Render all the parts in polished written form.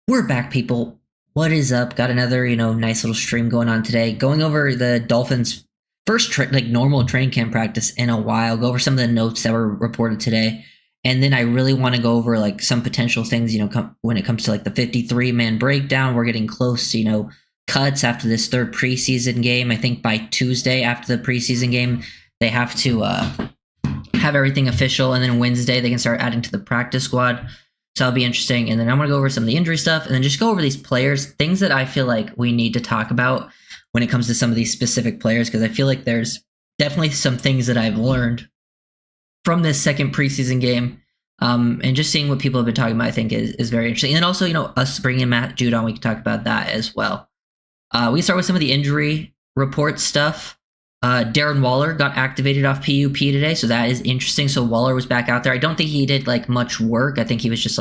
We're back, people. What is up? Got another, nice little stream going on today. Going over the Dolphins' first normal training camp practice in a while. Go over some of the notes that were reported today, and then I really want to go over some potential things. When it comes to the 53-man breakdown, we're getting close to cuts after this third preseason game. I think by Tuesday after the preseason game, they have to have everything official, and then Wednesday they can start adding to the practice squad. So that'll be interesting. And then I'm going to go over some of the injury stuff and then just go over these players, things that I feel like we need to talk about when it comes to some of these specific players, because I feel like there's definitely some things that I've learned from this second preseason game. And just seeing what people have been talking about, I think is very interesting. And then also, us bringing in Matt Judon, we can talk about that as well. We start with some of the injury report stuff. Darren Waller got activated off PUP today, so that is interesting. So Waller was back out there. I don't think he did much work. I think he was just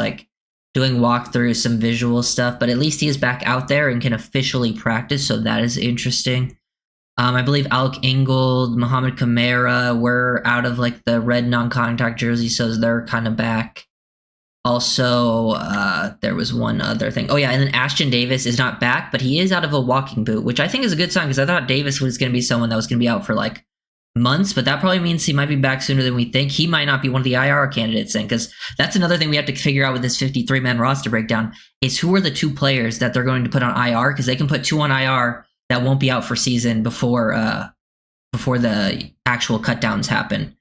doing walkthroughs, some visual stuff, but at least he is back out there and can officially practice, so that is interesting. I believe Alec Ingold, Mohamed Kamara were out of the red non-contact jersey, so they're kind of back. Also, there was one other thing. Oh yeah, and then Ashton Davis is not back, but he is out of a walking boot, which I think is a good sign because I thought Davis was going to be someone that was going to be out for months, but that probably means he might be back sooner than we think. He might not be one of the IR candidates then, because that's another thing we have to figure out with this 53-man roster breakdown is who are the two players that they're going to put on IR, because they can put two on IR that won't be out for season before the actual cutdowns happen.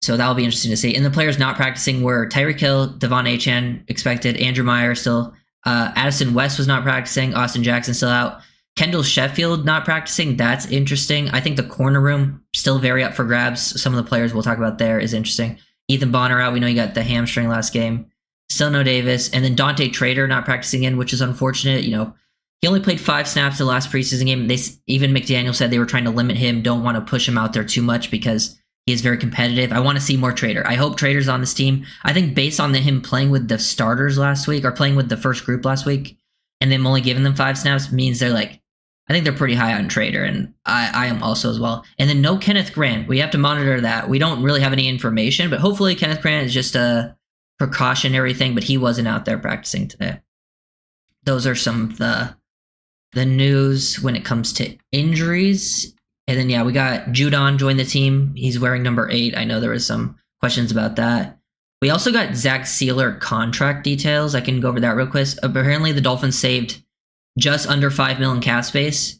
So that'll be interesting to see. And the players not practicing were Tyreek Hill, Devon Achane expected, Andrew Meyer still, Addison West was not practicing, Austin Jackson still out, Kendall Sheffield not practicing. That's interesting. I think the corner room still very up for grabs. Some of the players we'll talk about there is interesting. Ethan Bonner out. We know he got the hamstring last game. Still no Davis. And then Dante Trader not practicing in, which is unfortunate. He only played 5 snaps the last preseason game. Even McDaniel said they were trying to limit him, don't want to push him out there too much because he is very competitive. I want to see more Trader. I hope Trader's on this team. I think based on him playing with the starters last week, or playing with the first group last week, and them only giving them 5 snaps means they're I think they're pretty high on Trader, and I am also as well. And then no Kenneth Grant. We have to monitor that. We don't really have any information, but hopefully Kenneth Grant is just a precautionary thing, but he wasn't out there practicing today. Those are some of the news when it comes to injuries. And then, yeah, we got Judon joined the team. He's wearing number 8. I know there was some questions about that. We also got Zach Sealer contract details. I can go over that real quick. Apparently, the Dolphins saved just under $5 million cap space.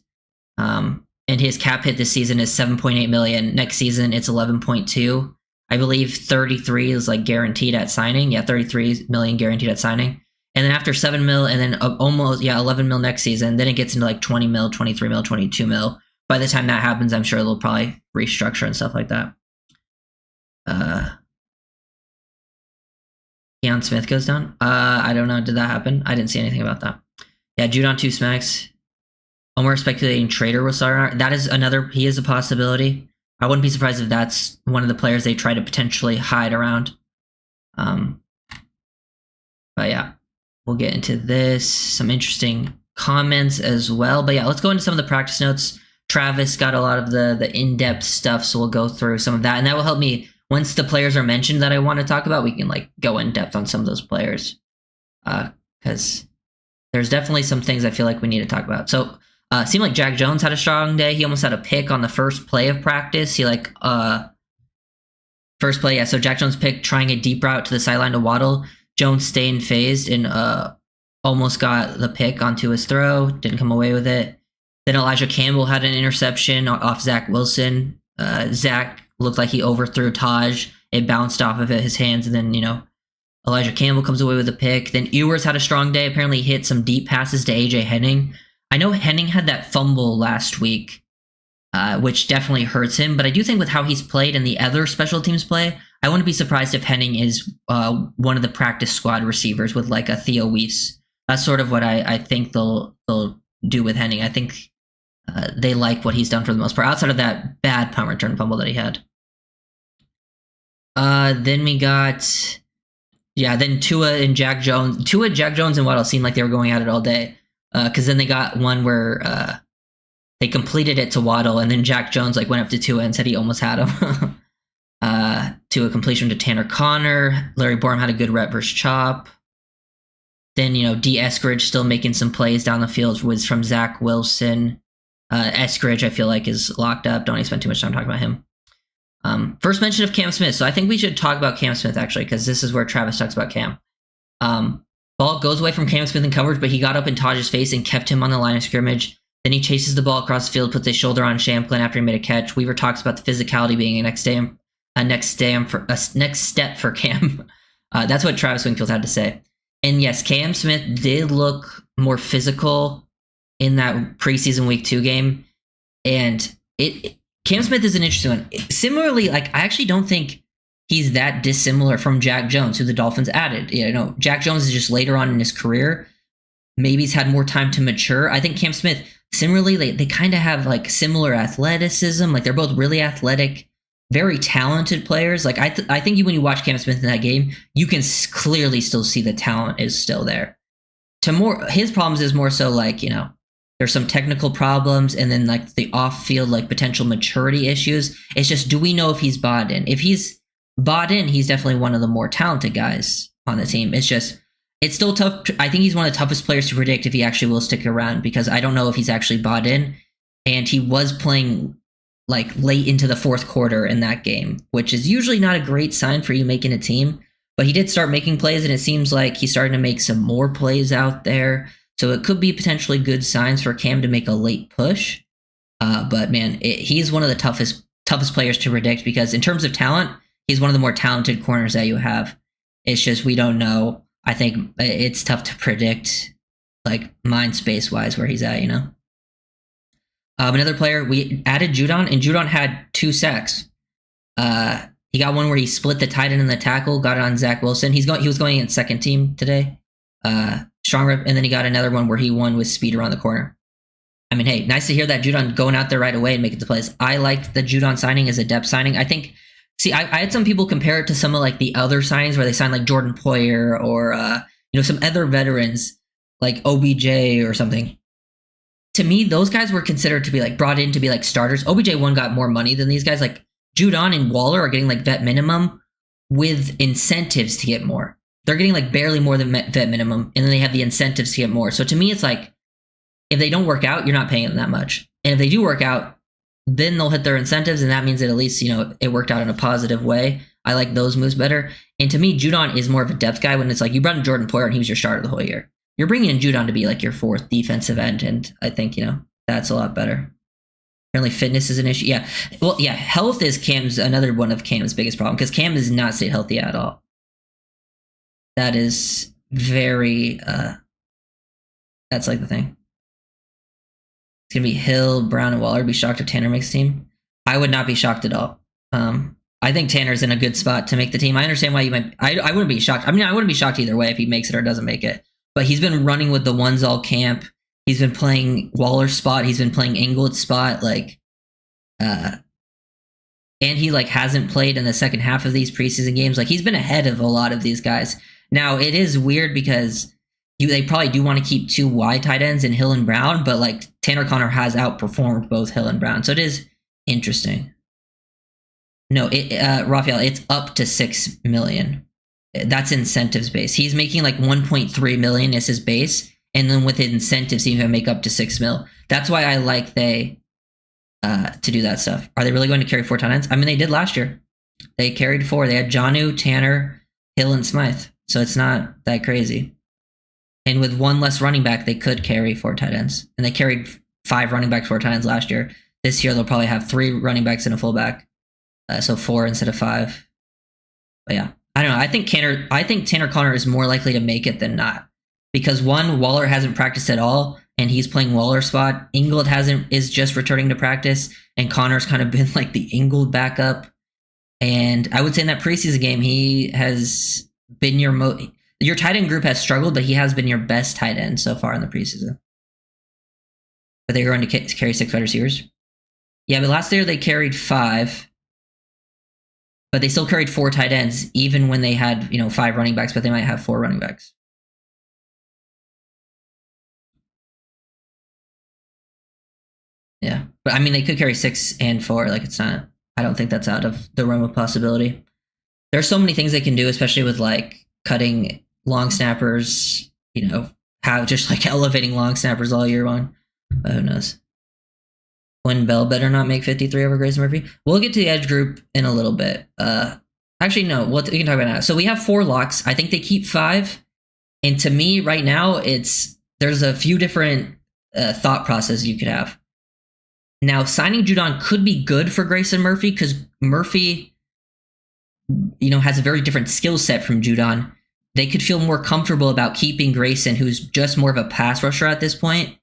And his cap hit this season is $7.8 million. Next season, it's $11.2. I believe 33 is guaranteed at signing. Yeah, $33 million guaranteed at signing. And then after $7 million, and then almost, $11 million next season, then it gets into $20 million, $23 million, $22 million. By the time that happens, I'm sure they'll probably restructure and stuff like that. Keon Smith goes down. I don't know. Did that happen? I didn't see anything about that. Yeah, Judon 2 smacks. We're speculating Trader will start. That is another. He is a possibility. I wouldn't be surprised if that's one of the players they try to potentially hide around. But yeah, we'll get into this. Some interesting comments as well. But yeah, let's go into some of the practice notes. Travis got a lot of the in-depth stuff, so we'll go through some of that, and that will help me once the players are mentioned that I want to talk about. We can go in depth on some of those players, because there's definitely some things I feel like we need to talk about. So, it seemed like Jack Jones had a strong day. He almost had a pick on the first play of practice. He first play, yeah. So Jack Jones pick trying a deep route to the sideline to Waddle. Jones staying phased and almost got the pick onto his throw. Didn't come away with it. Then Elijah Campbell had an interception off Zach Wilson. Zach looked like he overthrew Taj. It bounced off of his hands, and then, Elijah Campbell comes away with a pick. Then Ewers had a strong day. Apparently he hit some deep passes to AJ Henning. I know Henning had that fumble last week, which definitely hurts him. But I do think with how he's played and the other special teams play, I wouldn't be surprised if Henning is one of the practice squad receivers with a Theo Weiss. That's sort of what I think they'll do with Henning. I think they like what he's done for the most part, outside of that bad punt return fumble that he had. Then we got, then Tua, Jack Jones, and Waddle seemed like they were going at it all day. Because then they got one where they completed it to Waddle, and then Jack Jones went up to Tua and said he almost had him. To a completion to Tanner Connor. Larry Borum had a good rep versus Chop. Then, D. Eskridge still making some plays down the field was from Zach Wilson. Eskridge, I feel like, is locked up. Don't need to spend too much time talking about him. First mention of Cam Smith. So I think we should talk about Cam Smith, actually, because this is where Travis talks about Cam. Ball goes away from Cam Smith in coverage, but he got up in Taj's face and kept him on the line of scrimmage. Then he chases the ball across the field, puts his shoulder on Shamklin after he made a catch. Weaver talks about the physicality being a next step for Cam. That's what Travis Wingfield had to say. And yes, Cam Smith did look more physical in that preseason week 2 game. And Cam Smith is an interesting one. Similarly, I actually don't think he's that dissimilar from Jack Jones, who the Dolphins added. Jack Jones is just later on in his career. Maybe he's had more time to mature. I think Cam Smith, similarly, they kind of have similar athleticism. They're both really athletic, very talented players. I think when you watch Cam Smith in that game, you can clearly still see the talent is still there. His problems is more so there's some technical problems, and then the off-field potential maturity issues. It's just, do we know if he's bought in? If he's bought in, he's definitely one of the more talented guys on the team. It's just, it's still tough. I think he's one of the toughest players to predict if he actually will stick around, because I don't know if he's actually bought in. And he was playing late into the fourth quarter in that game, which is usually not a great sign for you making a team. But he did start making plays, and it seems like he's starting to make some more plays out there. So it could be potentially good signs for Cam to make a late push. But man, he's one of the toughest players to predict, because in terms of talent, he's one of the more talented corners that you have. It's just, we don't know. I think it's tough to predict, mind space wise, where he's at. Another player, we added Judon, and Judon had 2 sacks. He got one where he split the tight end in the tackle, got it on Zach Wilson. He was going against second team today. Strong rip, and then he got another one where he won with speed around the corner. I mean, hey, nice to hear that Judon going out there right away and making the plays. I like the Judon signing as a depth signing. I think, I had some people compare it to some of the other signings where they signed Jordan Poyer or some other veterans like OBJ or something. To me, those guys were considered to be brought in to be starters. OBJ1 got more money than these guys. Judon and Waller are getting vet minimum with incentives to get more. They're getting barely more than vet minimum, and then they have the incentives to get more. So to me, it's if they don't work out, you're not paying them that much. And if they do work out, then they'll hit their incentives, and that means that at least, it worked out in a positive way. I like those moves better. And to me, Judon is more of a depth guy when it's you brought in Jordan Poyer and he was your starter the whole year. You're bringing in Judon to be your 4th defensive end, and I think, that's a lot better. Apparently fitness is an issue. Yeah. Well, yeah, health is another one of Cam's biggest problem, because Cam does not stay healthy at all. That is very, that's the thing. It's going to be Hill, Brown, and Waller. Be shocked if Tanner makes the team. I would not be shocked at all. I think Tanner's in a good spot to make the team. I understand why you might. I wouldn't be shocked. I wouldn't be shocked either way if he makes it or doesn't make it. But he's been running with the ones all camp. He's been playing Waller's spot. He's been playing Inglewood's spot. And he hasn't played in the second half of these preseason games. He's been ahead of a lot of these guys. Now it is weird because they probably do want to keep 2 wide tight ends in Hill and Brown, but Tanner Connor has outperformed both Hill and Brown, so it is interesting. No, Raphael, it's up to $6 million. That's incentives base. He's making 1.3 million is his base, and then with incentives, he can make up to $6 million. That's why I like they to do that stuff. Are they really going to carry 4 tight ends? They did last year. They carried 4. They had Jonnu, Tanner, Hill, and Smythe. So it's not that crazy. And with 1 less running back, they could carry 4 tight ends. And they carried 5 running backs, 4 tight ends last year. This year, they'll probably have 3 running backs and a fullback. So 4 instead of 5. But yeah, I don't know. I think Tanner Connor is more likely to make it than not. Because 1, Waller hasn't practiced at all, and he's playing Waller's spot. Ingold is just returning to practice, and Connor's kind of been the Ingold backup. And I would say in that preseason game, he has been your tight end group has struggled, but he has been your best tight end so far in the preseason. But they're going to carry 6 wide receivers. Yeah, but last year they carried 5, but they still carried 4 tight ends, even when they had 5 running backs, but they might have 4 running backs. Yeah, but they could carry 6 and 4. It's not. I don't think that's out of the realm of possibility. There's so many things they can do, especially with cutting long snappers have just like elevating long snappers all year long. But who knows? Quinn Bell better not make 53 over Grayson Murphy. We'll get to the edge group in a little bit. Actually, no. We can talk about it now. So we have 4 locks. I think they keep 5. And to me, right now, there's a few different thought processes you could have. Now, signing Judon could be good for Grayson Murphy because Murphy, has a very different skill set from Judon. They could feel more comfortable about keeping Grayson, who's just more of a pass rusher at this point,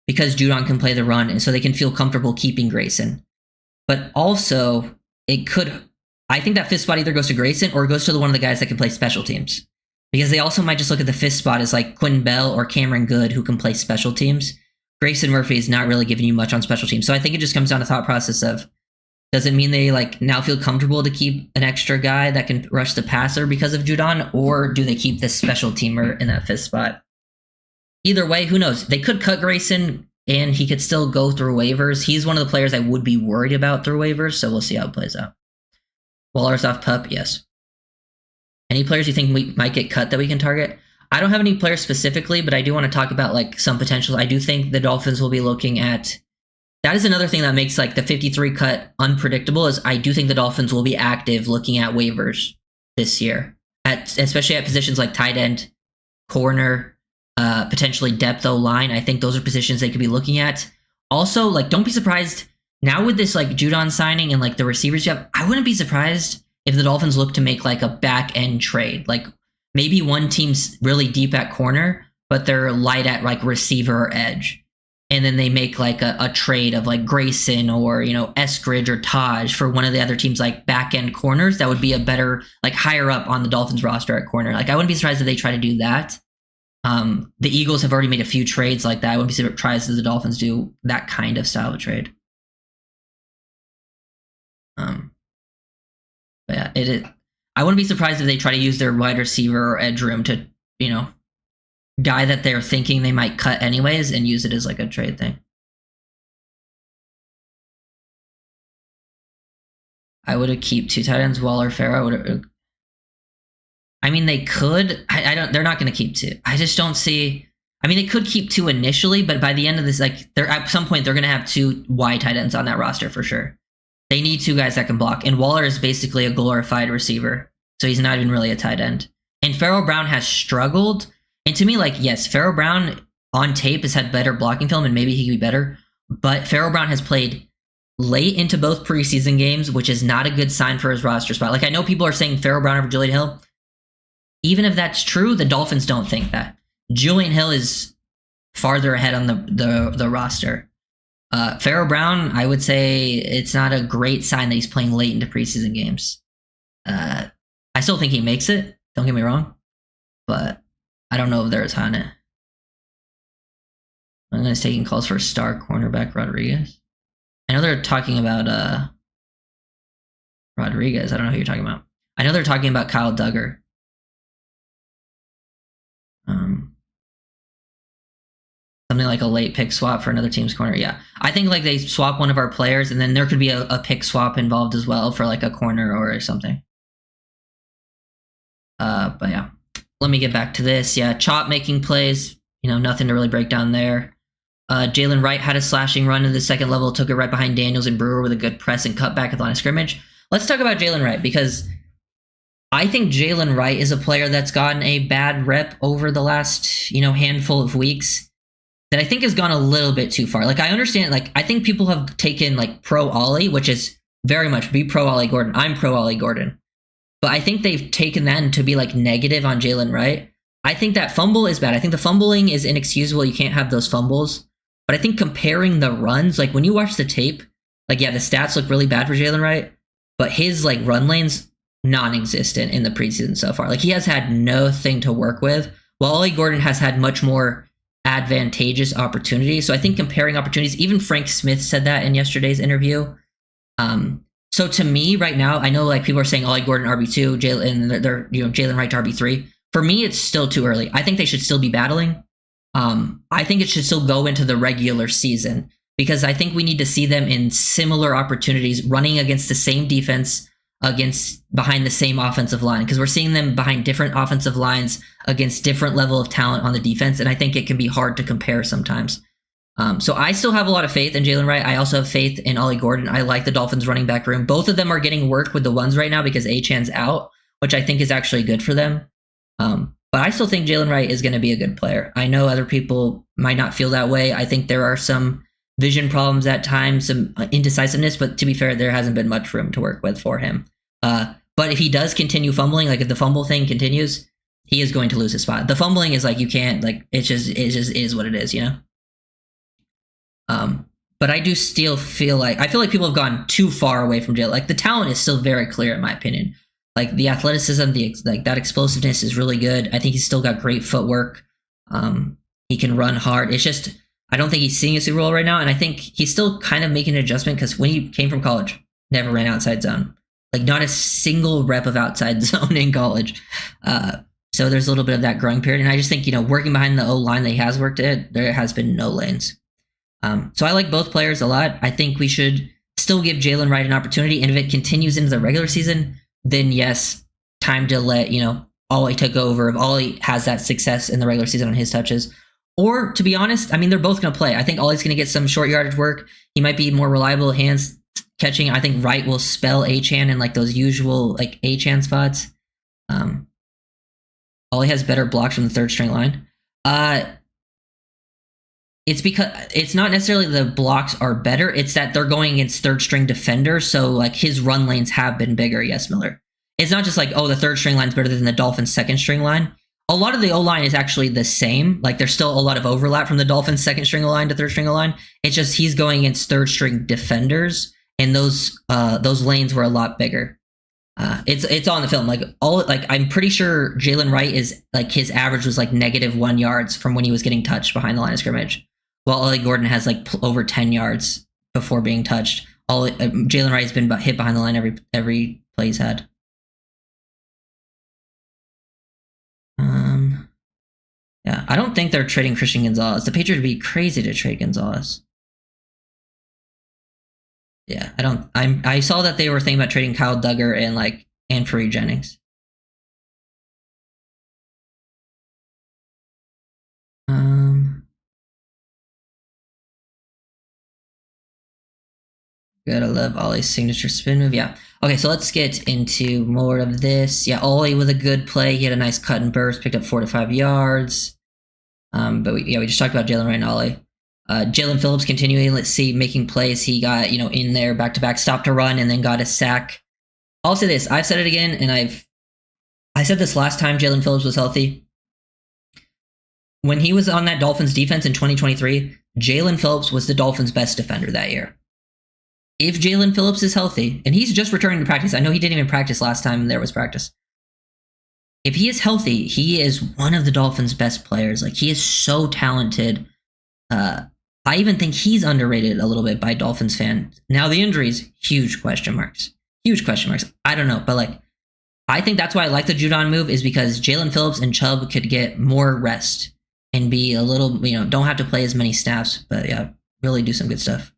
because Judon can play the run, and so they can feel comfortable keeping Grayson. But also, I think that 5th spot either goes to Grayson or goes to one of the guys that can play special teams. Because they also might just look at the 5th spot as like Quinn Bell or Cameron Good, who can play special teams. Grayson Murphy is not really giving you much on special teams. So I think it just comes down to thought process of, does it mean they like now feel comfortable to keep an extra guy that can rush the passer because of Judon, or do they keep this special teamer in that 5th spot? Either way, who knows? They could cut Grayson and he could still go through waivers. He's one of the players I would be worried about through waivers, so we'll see how it plays out. Waller's off pup, yes. Any players you think we might get cut that we can target? I don't have any players specifically, but I do want to talk about like some potential. I do think the Dolphins will be looking at. That is another thing that makes like the 53 cut unpredictable. Is I do think the Dolphins will be active looking at waivers this year, especially at positions like tight end, corner, potentially depth O-line. I think those are positions they could be looking at. Also, like, don't be surprised now with this like Judon signing and like the receivers you have. I wouldn't be surprised if the Dolphins look to make like a back end trade. Like maybe one team's really deep at corner, but they're light at like receiver or edge. And then they make like a trade of like Grayson or, Eskridge or Taj for one of the other teams like back end corners. That would be a better, like higher up on the Dolphins roster at corner. Like I wouldn't be surprised if they try to do that. The Eagles have already made a few trades like that. I wouldn't be surprised if the Dolphins do that kind of style of trade. But yeah, I wouldn't be surprised if they try to use their wide receiver or edge room to, guy that they're thinking they might cut anyways and use it as like a trade thing. I would have keep 2 tight ends, Waller, Farrah. I mean, they could. They're not going to keep 2. I just don't see. I mean, they could keep 2 initially, but by the end of this, like, at some point they're going to have 2 wide tight ends on that roster for sure. They need 2 guys that can block, and Waller is basically a glorified receiver, so he's not even really a tight end. And Pharaoh Brown has struggled. And to me, like, yes, Pharaoh Brown on tape has had better blocking film, and maybe he could be better. But Pharaoh Brown has played late into both preseason games, which is not a good sign for his roster spot. Like, I know people are saying Pharaoh Brown over Julian Hill. Even if that's true, the Dolphins don't think that. Julian Hill is farther ahead on the roster. Pharaoh Brown, I would say it's not a great sign that he's playing late into preseason games. I still think he makes it. Don't get me wrong. But I don't know if there's on it. I'm going to taking calls for star cornerback Rodriguez. I know they're talking about Rodriguez. I don't know who you're talking about. I know they're talking about Kyle Duggar. Something like a late pick swap for another team's corner. Yeah. I think like they swap one of our players and then there could be a pick swap involved as well for like a corner or something. But yeah. Let me get back to this. Yeah, Chop making plays. Nothing to really break down there. Jalen Wright had a slashing run in the second level, took it right behind Daniels and Brewer with a good press and cutback at the line of scrimmage. Let's talk about Jalen Wright because I think Jalen Wright is a player that's gotten a bad rep over the last, handful of weeks that I think has gone a little bit too far. Like, I understand, like, I think people have taken, like, pro Ollie, which is very much be pro Ollie Gordon. I'm pro Ollie Gordon. But I think they've taken that to be, like, negative on Jalen Wright. I think that fumble is bad. I think the fumbling is inexcusable. You can't have those fumbles. But I think comparing the runs, like, when you watch the tape, like, yeah, the stats look really bad for Jalen Wright, but his, like, run lanes, non-existent in the preseason so far. Like, he has had nothing to work with, while Ollie Gordon has had much more advantageous opportunities. So I think comparing opportunities, even Frank Smith said that in yesterday's interview. So to me right now, I know like people are saying Ollie Gordon RB2, Jalen Wright to RB3. For me, it's still too early. I think they should still be battling. I think it should still go into the regular season because I think we need to see them in similar opportunities running against the same defense against behind the same offensive line, because we're seeing them behind different offensive lines against different level of talent on the defense, and I think it can be hard to compare sometimes. So I still have a lot of faith in Jalen Wright. I also have faith in Ollie Gordon. I like the Dolphins running back room. Both of them are getting work with the ones right now because Achan's out, which I think is actually good for them. But I still think Jalen Wright is going to be a good player. I know other people might not feel that way. I think there are some vision problems at times, some indecisiveness, but to be fair, there hasn't been much room to work with for him. But if he does continue fumbling, like if the fumble thing continues, he is going to lose his spot. The fumbling is like, you can't, like, it just is what it is, you know? But I do still feel like people have gone too far away from Jalen. Like, the talent is still very clear in my opinion. Like, the athleticism, that explosiveness is really good. I think he's still got great footwork. He can run hard. It's just, I don't think he's seeing a Super Bowl right now, and I think he's still kind of making an adjustment because when he came from college, never ran outside zone. Like, not a single rep of outside zone in college. So there's a little bit of that growing period, and I just think, working behind the O-line that he has worked at, there has been no lanes. So I like both players a lot. I think we should still give Jalen Wright an opportunity, and if it continues into the regular season, then yes, time to let, Ollie take over. If Ollie has that success in the regular season on his touches. Or, to be honest, I mean, they're both going to play. I think Ollie's going to get some short yardage work. He might be more reliable hands catching. I think Wright will spell Achan in like those usual like Achan spots. Ollie has better blocks from the third string line. It's because it's not necessarily the blocks are better. It's that they're going against third string defenders. So like his run lanes have been bigger. Yes, Miller. It's not just like, oh, the third string line's better than the Dolphins' second string line. A lot of the O-line is actually the same. Like, there's still a lot of overlap from the Dolphins' second string O-line to third string O-line. It's just he's going against third string defenders, and those lanes were a lot bigger. It's on the film. I'm pretty sure Jalen Wright is like, his average was like -1 yards from when he was getting touched behind the line of scrimmage, while Ollie Gordon has like over 10 yards before being touched. Jalen Wright has been hit behind the line every play he's had. Yeah, I don't think they're trading Christian Gonzalez. The Patriots would be crazy to trade Gonzalez. Yeah, I saw that they were thinking about trading Kyle Duggar and Fareed Jennings. Gotta love Ollie's signature spin move. Yeah. Okay, so let's get into more of this. Yeah, Ollie with a good play. He had a nice cut and burst, picked up 4 to 5 yards. But we just talked about Jalen Wright and Ollie. Jalen Phillips continuing, making plays. He got, in there back-to-back, stopped to run, and then got a sack. I'll say this. I've said it again, and I said this last time Jalen Phillips was healthy. When he was on that Dolphins defense in 2023, Jalen Phillips was the Dolphins' best defender that year. If Jalen Phillips is healthy, and he's just returning to practice, I know he didn't even practice last time there was practice. If he is healthy, he is one of the Dolphins' best players. Like, he is so talented. I even think he's underrated a little bit by Dolphins fans. Now, the injuries, huge question marks. Huge question marks. I don't know, but I think that's why I like the Judon move, is because Jalen Phillips and Chubb could get more rest and be a little, don't have to play as many snaps, but yeah, really do some good stuff.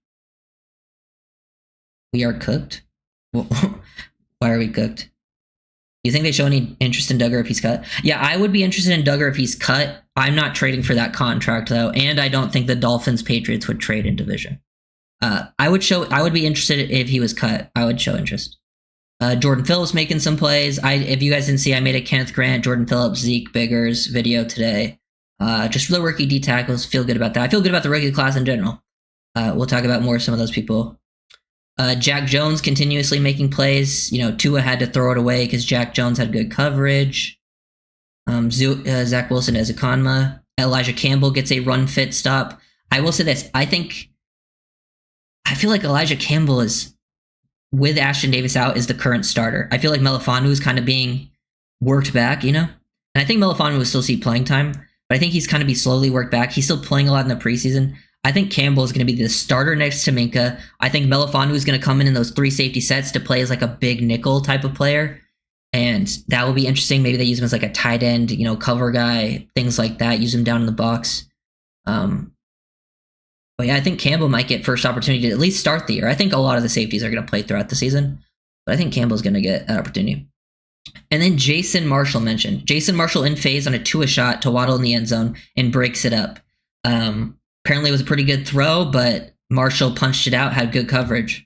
We are cooked? Why are we cooked? Do you think they show any interest in Duggar if he's cut? Yeah, I would be interested in Duggar if he's cut. I'm not trading for that contract, though, and I don't think the Dolphins-Patriots would trade in division. I would be interested if he was cut. I would show interest. Jordan Phillips making some plays. If you guys didn't see, I made a Kenneth Grant, Jordan Phillips, Zeke Biggers video today. Just for the rookie D tackles. Feel good about that. I feel good about the rookie class in general. We'll talk about more of some of those people. Jack Jones continuously making plays. Tua had to throw it away because Jack Jones had good coverage. Zach Wilson as a Conma. Elijah Campbell gets a run fit stop. I will say this. I feel like Elijah Campbell is, with Ashton Davis out, is the current starter. I feel like Melifonwu is kind of being worked back, And I think Melifonwu will still see playing time, but I think he's kind of be slowly worked back. He's still playing a lot in the preseason. I think Campbell is going to be the starter next to Minka. I think Melifonwu is going to come in those 3 safety sets to play as like a big nickel type of player. And that will be interesting. Maybe they use him as like a tight end, cover guy, things like that. Use him down in the box. But yeah, I think Campbell might get first opportunity to at least start the year. I think a lot of the safeties are going to play throughout the season. But I think Campbell's going to get an opportunity. And then Jason Marshall mentioned. Jason Marshall in phase on a Tua shot to Waddle in the end zone and breaks it up. Apparently it was a pretty good throw, but Marshall punched it out, had good coverage.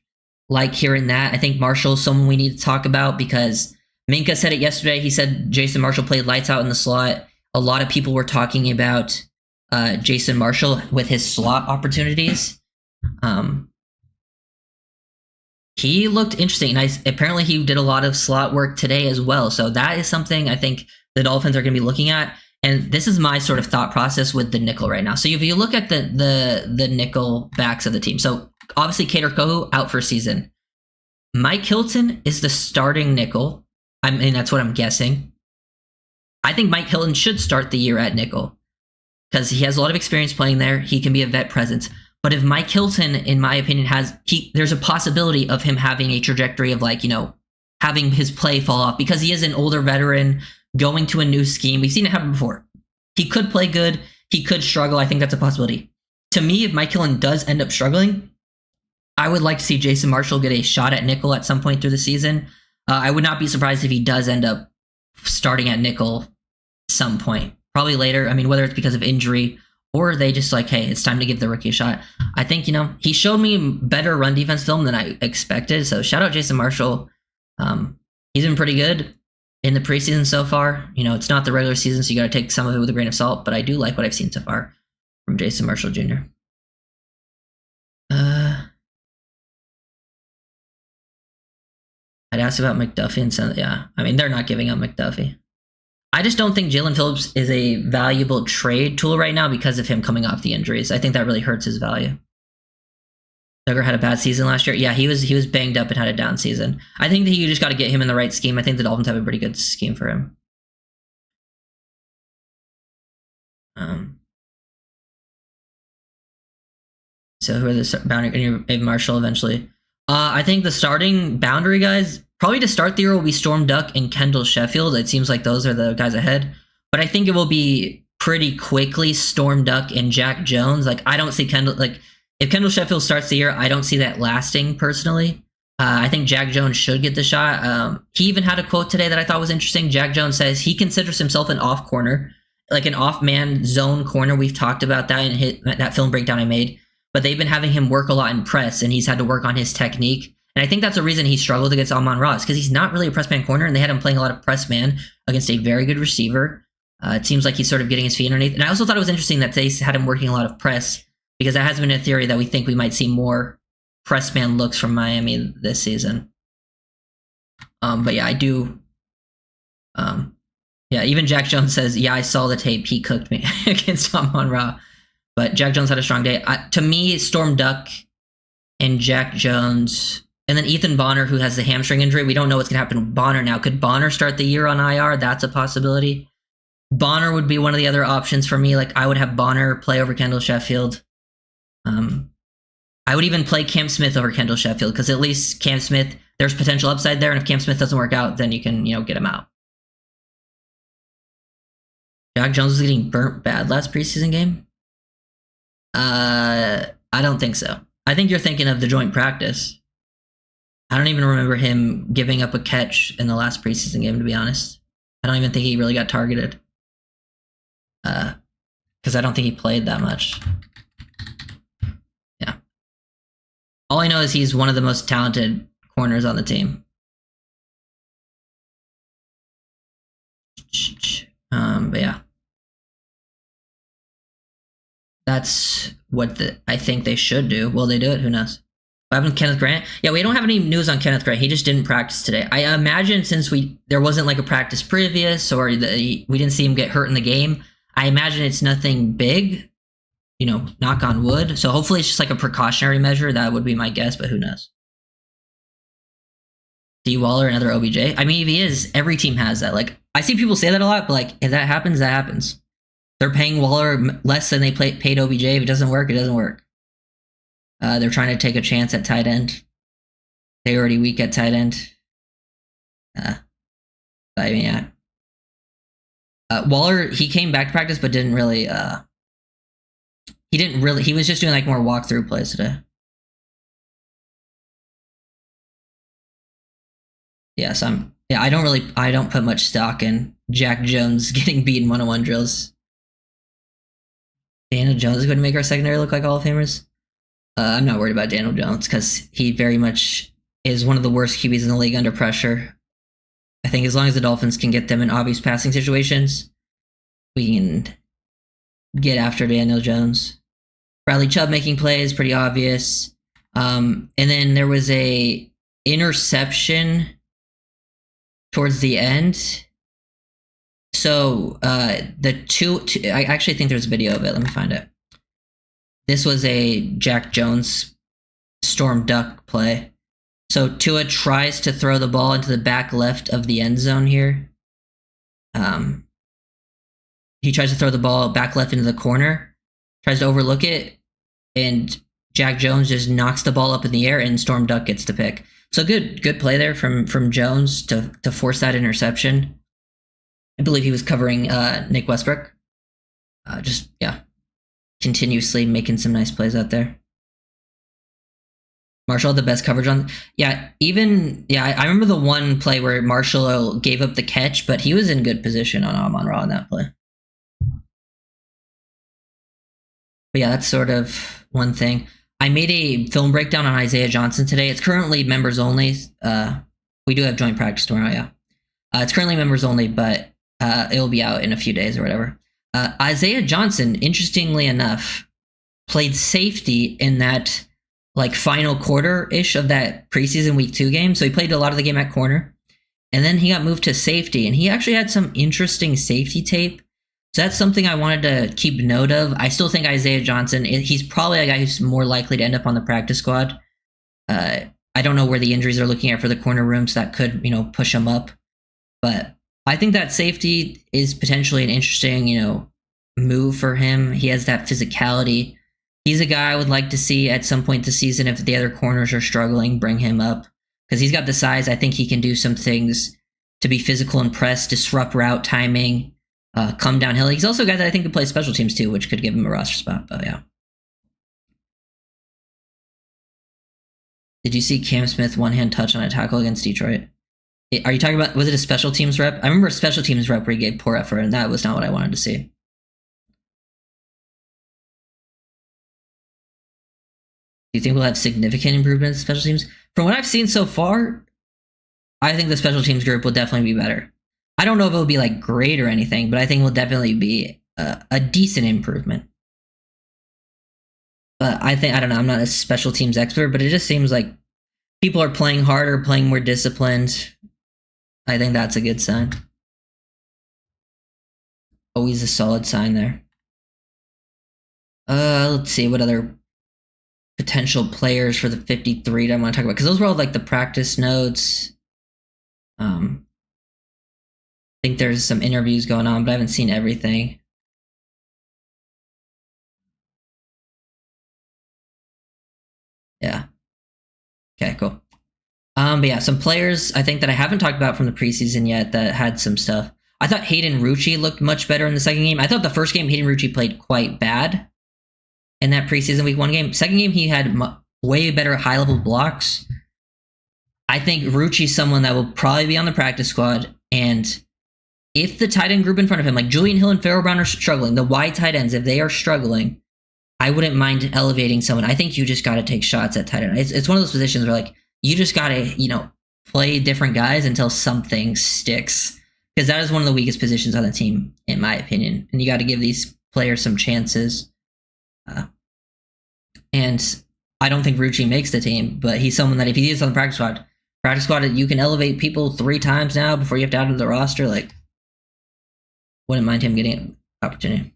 Like hearing that, I think Marshall's someone we need to talk about because Minka said it yesterday. He said Jason Marshall played lights out in the slot. A lot of people were talking about Jason Marshall with his slot opportunities. He looked interesting. And apparently he did a lot of slot work today as well. So that is something I think the Dolphins are going to be looking at. And this is my sort of thought process with the nickel right now. So if you look at the nickel backs of the team. So obviously Kader Kohu out for season. Mike Hilton is the starting nickel. I mean, that's what I'm guessing. I think Mike Hilton should start the year at nickel because he has a lot of experience playing there. He can be a vet presence. But if Mike Hilton, in my opinion, there's a possibility of him having a trajectory of having his play fall off because he is an older veteran going to a new scheme. We've seen it happen before. He could play good. He could struggle. I think that's a possibility. To me, if Mike Hilton does end up struggling, I would like to see Jason Marshall get a shot at nickel at some point through the season. I would not be surprised if he does end up starting at nickel some point. Probably later. I mean, whether it's because of injury or they just hey, it's time to give the rookie a shot. I think, he showed me better run defense film than I expected. So shout out Jason Marshall. He's been pretty good in the preseason so far. It's not the regular season, so you got to take some of it with a grain of salt. But I do like what I've seen so far from Jason Marshall Jr. I'd ask about McDuffie and Sen. Yeah, I mean, they're not giving up McDuffie. I just don't think Jalen Phillips is a valuable trade tool right now because of him coming off the injuries. I think that really hurts his value. Duggar had a bad season last year. Yeah, he was banged up and had a down season. I think that you just got to get him in the right scheme. I think the Dolphins have a pretty good scheme for him. So who are the boundary? Marshall eventually. I think the starting boundary guys, probably to start the year, will be Storm Duck and Kendall Sheffield. It seems like those are the guys ahead. But I think it will be pretty quickly Storm Duck and Jack Jones. I don't see Kendall... if Kendall Sheffield starts the year, I don't see that lasting, personally. I think Jack Jones should get the shot. He even had a quote today that I thought was interesting. Jack Jones says he considers himself an off corner, like an off-man zone corner. We've talked about that in that film breakdown I made. But they've been having him work a lot in press, and he's had to work on his technique. And I think that's a reason he struggled against Amon-Ra, because he's not really a press man corner, and they had him playing a lot of press man against a very good receiver. It seems like he's sort of getting his feet underneath. And I also thought it was interesting that they had him working a lot of press, because that has been a theory that we think we might see more press man looks from Miami this season. But yeah, I do. Yeah, even Jack Jones says, yeah, I saw the tape. He cooked me against Amon-Ra. But Jack Jones had a strong day. To me, Storm Duck and Jack Jones, and then Ethan Bonner, who has the hamstring injury. We don't know what's going to happen with Bonner now. Could Bonner start the year on IR? That's a possibility. Bonner would be one of the other options for me. I would have Bonner play over Kendall Sheffield. I would even play Cam Smith over Kendall Sheffield, because at least Cam Smith, there's potential upside there. And if Cam Smith doesn't work out, then you can, get him out. Jack Jones was getting burnt bad last preseason game. I don't think so. I think you're thinking of the joint practice. I don't even remember him giving up a catch in the last preseason game, to be honest. I don't even think he really got targeted. Because I don't think he played that much. Yeah. All I know is he's one of the most talented corners on the team. But yeah. That's what I think they should do. Will they do it? Who knows? What happened to Kenneth Grant? Yeah, we don't have any news on Kenneth Grant. He just didn't practice today. I imagine since there wasn't a practice previous, or we didn't see him get hurt in the game, I imagine it's nothing big, knock on wood. So hopefully it's just a precautionary measure. That would be my guess, but who knows? D. Waller, another OBJ. I mean, if he is, every team has that. I see people say that a lot, but if that happens, that happens. They're paying Waller less than they paid OBJ. If it doesn't work, it doesn't work. They're trying to take a chance at tight end. They're already weak at tight end. But I mean, yeah. Waller, he came back to practice, but didn't really. He was just doing more walkthrough plays today. Yes, I don't put much stock in Jack Jones getting beaten 1-on-1 drills. Daniel Jones is going to make our secondary look like Hall of Famers. I'm not worried about Daniel Jones because he very much is one of the worst QBs in the league under pressure. I think as long as the Dolphins can get them in obvious passing situations, we can get after Daniel Jones. Bradley Chubb making plays, pretty obvious. And then there was a interception towards the end. So I actually think there's a video of it. Let me find it. This was a Jack Jones storm duck play. So Tua tries to throw the ball into the back left of the end zone here. He tries to throw the ball back left into the corner, tries to overlook it, and Jack Jones just knocks the ball up in the air, and Storm Duck gets the pick. So good play there from Jones to force that interception. I believe he was covering Nick Westbrook. Continuously making some nice plays out there. Marshall had the best coverage on. I remember the one play where Marshall gave up the catch, but he was in good position on Amon-Ra in that play. But yeah, that's sort of one thing. I made a film breakdown on Isaiah Johnson today. It's currently members only. We do have joint practice tomorrow, yeah. It's currently members only, but it'll be out in a few days or whatever. Isaiah Johnson, interestingly enough, played safety in that final quarter-ish of that preseason week 2 game. So he played a lot of the game at corner. And then he got moved to safety. And he actually had some interesting safety tape. So that's something I wanted to keep note of. I still think Isaiah Johnson, he's probably a guy who's more likely to end up on the practice squad. I don't know where the injuries are looking at for the corner room, so that could, push him up. But I think that safety is potentially an interesting, move for him. He has that physicality. He's a guy I would like to see at some point this season, if the other corners are struggling, bring him up. Because he's got the size. I think he can do some things to be physical and press, disrupt route timing, come downhill. He's also a guy that I think could play special teams too, which could give him a roster spot. But yeah. Did you see Cam Smith one-hand touch on a tackle against Detroit? Are you talking about, was it a special teams rep? I remember a special teams rep where he gave poor effort, and that was not what I wanted to see. Do you think we'll have significant improvements in special teams? From what I've seen so far, I think the special teams group will definitely be better. I don't know if it'll be great or anything, but I think it will definitely be a decent improvement. But I don't know, I'm not a special teams expert, but it just seems like people are playing harder, playing more disciplined. I think that's a good sign. Always a solid sign there. Let's see, what other potential players for the 53 that I want to talk about, because those were all the practice notes. I think there's some interviews going on, but I haven't seen everything. Yeah. Okay, cool. But yeah, some players I think that I haven't talked about from the preseason yet that had some stuff. I thought Hayden Rucci looked much better in the second game. I thought the first game Hayden Rucci played quite bad in that preseason week 1 game. Second game he had way better high-level blocks. I think Rucci's someone that will probably be on the practice squad, and if the tight end group in front of him, like Julian Hill and Pharaoh Brown, are struggling, the wide tight ends, if they are struggling, I wouldn't mind elevating someone. I think you just got to take shots at tight end. It's one of those positions where you just got to, play different guys until something sticks, because that is one of the weakest positions on the team, in my opinion. And you got to give these players some chances. And I don't think Rucci makes the team, but he's someone that if he is on the practice squad, you can elevate people 3 times now before you have to add him to the roster. Wouldn't mind him getting an opportunity.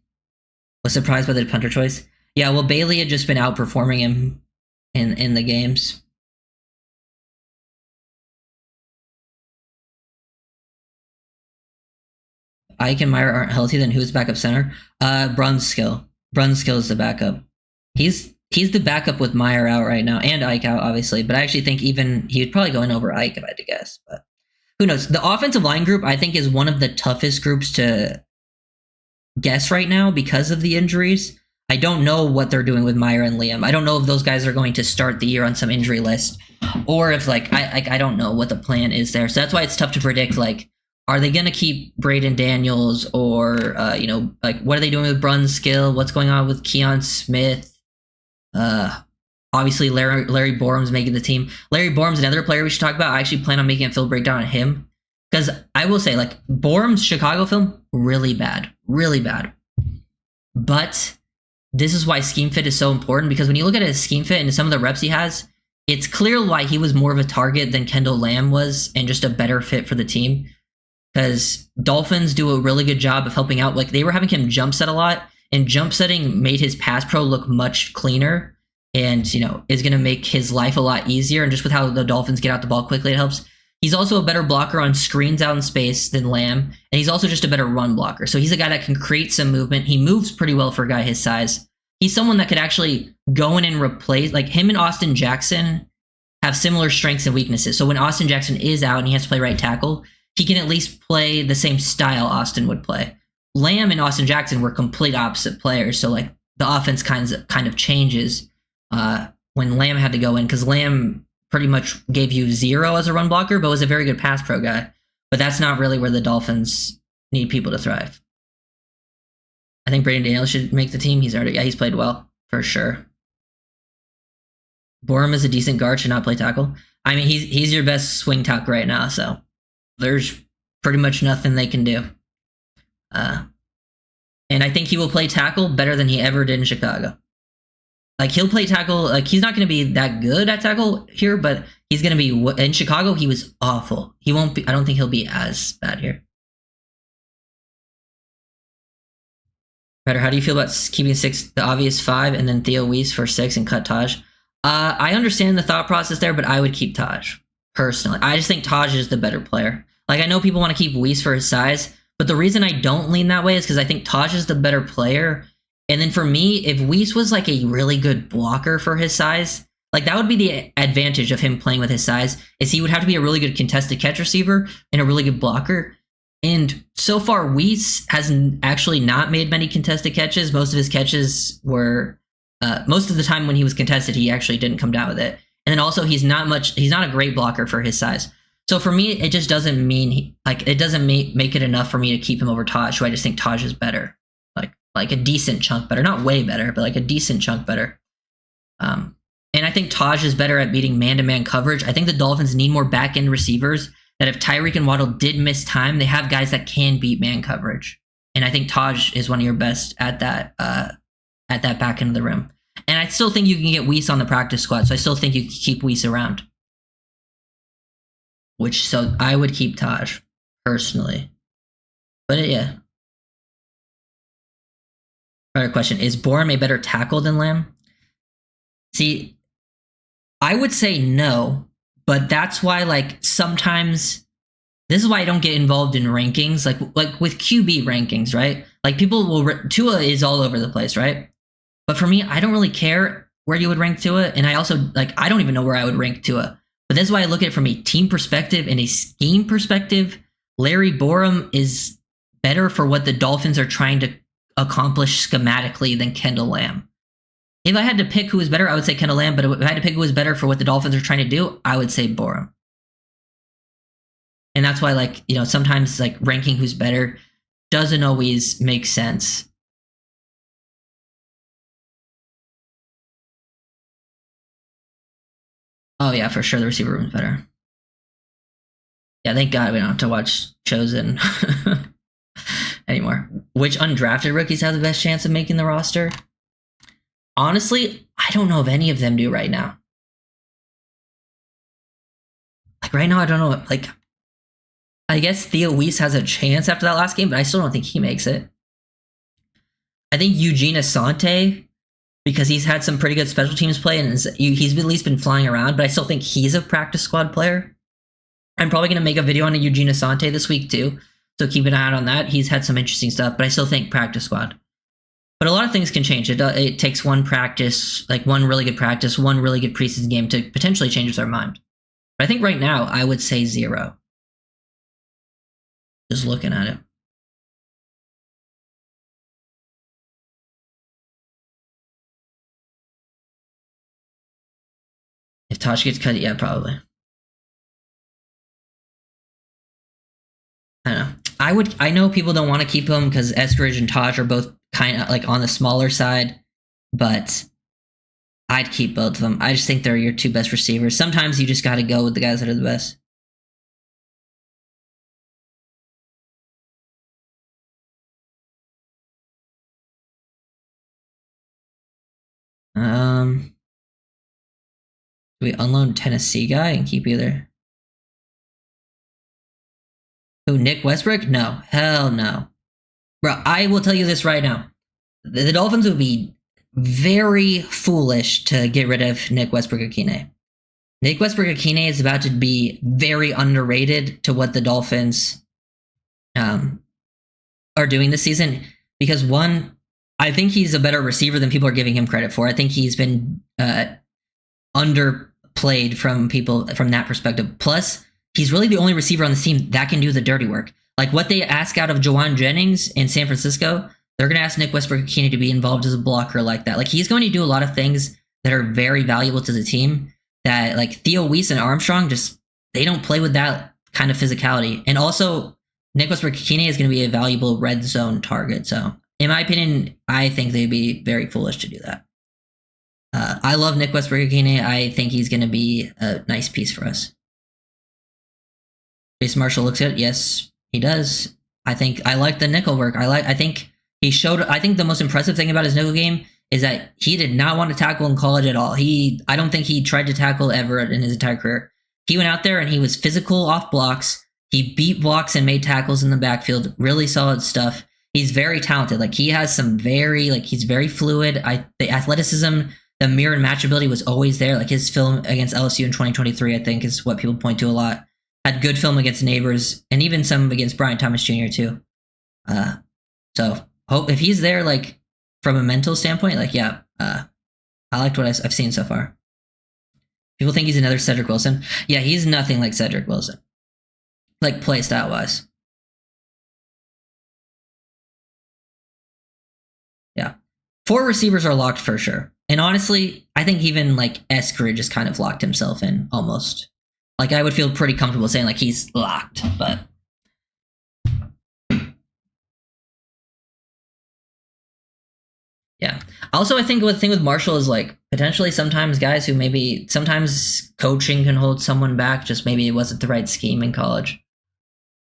Was surprised by the punter choice. Yeah, well, Bailey had just been outperforming him in the games. Ike and Meyer aren't healthy, then who's backup center? Brunskill. Brunskill is the backup. He's the backup with Meyer out right now, and Ike out, obviously. But I actually think even he would probably go in over Ike if I had to guess. But who knows? The offensive line group, I think, is one of the toughest groups to guess right now because of the injuries. I don't know what they're doing with Meyer and Liam. I don't know if those guys are going to start the year on some injury list, or if I don't know what the plan is there. So that's why it's tough to predict. Like, are they going to keep Braden Daniels, or what are they doing with Brunskill? What's going on with Keon Smith? Obviously Larry Borum's making the team. Larry Borum's another player we should talk about. I actually plan on making a full breakdown on him, because I will say, like, Borum's Chicago film, really bad. But this is why scheme fit is so important, because when you look at his scheme fit and some of the reps he has, it's clear why he was more of a target than Kendall Lamb was, and just a better fit for the team. Because Dolphins do a really good job of helping out. Like, they were having him jump set a lot, and jump setting made his pass pro look much cleaner, and is going to make his life a lot easier. And just with how the Dolphins get out the ball quickly, it helps. He's also a better blocker on screens out in space than Lamb, and he's also just a better run blocker. So he's a guy that can create some movement. He moves pretty well for a guy his size. He's someone that could actually go in and replace, like, him and Austin Jackson have similar strengths and weaknesses. So when Austin Jackson is out and he has to play right tackle, he can at least play the same style Austin would play. Lamb and Austin Jackson were complete opposite players, so like the offense kind of changes when Lamb had to go in, because Lamb pretty much gave you 0 as a run blocker, but was a very good pass pro guy. But that's not really where the Dolphins need people to thrive. I think Braden Daniels should make the team. He's played well, for sure. Borum is a decent guard, should not play tackle. I mean, he's your best swing tackle right now, so there's pretty much nothing they can do. And I think he will play tackle better than he ever did in Chicago. Like, he'll play tackle. Like, he's not going to be that good at tackle here, but he's going to be in Chicago. He was awful. He won't be. I don't think he'll be as bad here. Better. How do you feel about keeping 6, the obvious 5, and then Theo Weiss for 6 and cut Taj? I understand the thought process there, but I would keep Taj personally. I just think Taj is the better player. Like, I know people want to keep Weiss for his size, but the reason I don't lean that way is because I think Taj is the better player. And then for me, if Weiss was like a really good blocker for his size, like, that would be the advantage of him playing with his size, is he would have to be a really good contested catch receiver and a really good blocker. And so far, Weiss has actually not made many contested catches. Most of his catches were, most of the time when he was contested, he actually didn't come down with it. And then also, he's not a great blocker for his size. So for me, it just doesn't mean, it doesn't make it enough for me to keep him over Taj, who I just think Taj is better. Like a decent chunk better. Not way better, but like a decent chunk better. And I think Taj is better at beating man-to-man coverage. I think the Dolphins need more back-end receivers, that if Tyreek and Waddle did miss time, they have guys that can beat man coverage. And I think Taj is one of your best at that back end of the rim. And I still think you can get Weiss on the practice squad, so I still think you can keep Weiss around. So I would keep Taj, personally. But yeah. Another question, is Borum a better tackle than Lamb? See, I would say no, but that's why, like, sometimes, this is why I don't get involved in rankings, like with QB rankings, right? Like, people Tua is all over the place, right? But for me, I don't really care where you would rank Tua, and I also, I don't even know where I would rank Tua. But that's why I look at it from a team perspective and a scheme perspective. Larry Borum is better for what the Dolphins are trying to accomplish schematically than Kendall Lamb. If I had to pick who was better, I would say Kendall Lamb, but if I had to pick who was better for what the Dolphins are trying to do, I would say Borum. And that's why, sometimes, ranking who's better doesn't always make sense. Oh yeah, for sure the receiver room is better. Yeah, thank God we don't have to watch Chosen anymore. Which undrafted rookies have the best chance of making the roster? Honestly, I don't know if any of them do right now. Right now, I don't know. I guess Theo Weiss has a chance after that last game, but I still don't think he makes it. I think Eugene Asante, because he's had some pretty good special teams play and he's at least been flying around, but I still think he's a practice squad player. I'm probably going to make a video on a Eugene Asante this week too, so keep an eye out on that. He's had some interesting stuff, but I still think practice squad. But a lot of things can change. It takes one practice, one really good practice, one really good preseason game to potentially change their mind. But I think right now, I would say 0. Just looking at it. If Tosh gets cut, yeah, probably. I don't know. I know people don't want to keep him because Eskridge and Taj are both kind of like on the smaller side, but I'd keep both of them. I just think they're your two best receivers. Sometimes you just got to go with the guys that are the best. Do we unload Tennessee guy and keep either? Who, Nick Westbrook? No. Hell no. Bro, I will tell you this right now. The Dolphins would be very foolish to get rid of Nick Westbrook-Akine. Nick Westbrook-Akine is about to be very underrated to what the Dolphins are doing this season because, one, I think he's a better receiver than people are giving him credit for. I think he's been underplayed from people from that perspective. Plus, he's really the only receiver on this team that can do the dirty work. Like what they ask out of Juwan Jennings in San Francisco, they're going to ask Nick Westbrook-Akine to be involved as a blocker like that. Like he's going to do a lot of things that are very valuable to the team that like Theo Weiss and Armstrong just, they don't play with that kind of physicality. And also Nick Westbrook-Akine is going to be a valuable red zone target. So in my opinion, I think they'd be very foolish to do that. I love Nick Westbrook-Akine. I think he's going to be a nice piece for us. Jason Marshall looks good. Yes, he does. I think I like the nickel work. I think he showed. I think the most impressive thing about his nickel game is that he did not want to tackle in college at all. I don't think he tried to tackle ever in his entire career. He went out there and he was physical off blocks. He beat blocks and made tackles in the backfield. Really solid stuff. He's very talented. Like he has some very he's very fluid. The athleticism, the mirror and match ability was always there. Like his film against LSU in 2023, I think is what people point to a lot. Had good film against Neighbors and even some against Brian Thomas Jr. too. So hope if he's there, like from a mental standpoint, like yeah, I liked what I've seen so far. People think he's another Cedric Wilson. Yeah, he's nothing like Cedric Wilson, like play style wise. Yeah, 4 receivers are locked for sure. And honestly, I think even like Eskridge just kind of locked himself in almost. Like I would feel pretty comfortable saying like he's locked, but yeah. Also, I think the thing with Marshall is like potentially sometimes guys who sometimes coaching can hold someone back. Just maybe it wasn't the right scheme in college.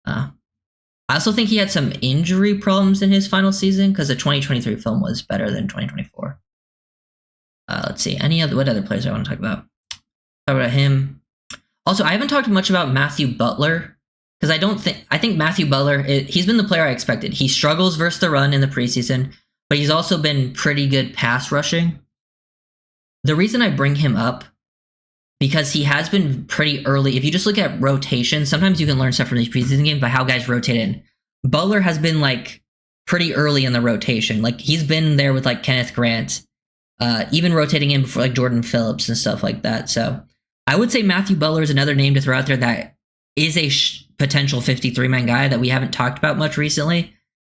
I also think he had some injury problems in his final season because the 2023 film was better than 2024. Let's see. What other players I want to talk about? Talk about him. Also, I haven't talked much about Matthew Butler because I think Matthew Butler, he's been the player I expected. He struggles versus the run in the preseason, but he's also been pretty good pass rushing. The reason I bring him up, because he has been pretty early. If you just look at rotation, sometimes you can learn stuff from these preseason games by how guys rotate in. Butler has been like pretty early in the rotation. Like he's been there with like Kenneth Grant, even rotating in before like Jordan Phillips and stuff like that. So I would say Matthew Butler is another name to throw out there that is a potential 53-man guy that we haven't talked about much recently,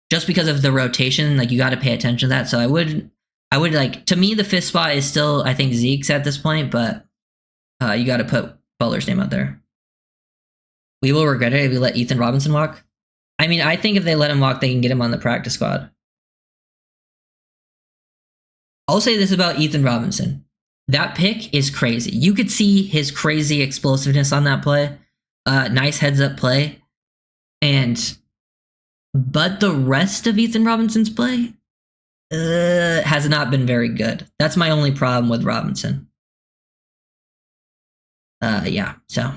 just because of the rotation. Like you got to pay attention to that. So I would like, to me, the 5th spot is still, I think, Zeke's at this point, but you got to put Butler's name out there. We will regret it if we let Ethan Robinson walk. I mean, I think if they let him walk, they can get him on the practice squad. I'll say this about Ethan Robinson. That pick is crazy. You could see his crazy explosiveness on that play. Nice heads-up play. But the rest of Ethan Robinson's play has not been very good. That's my only problem with Robinson. Yeah, so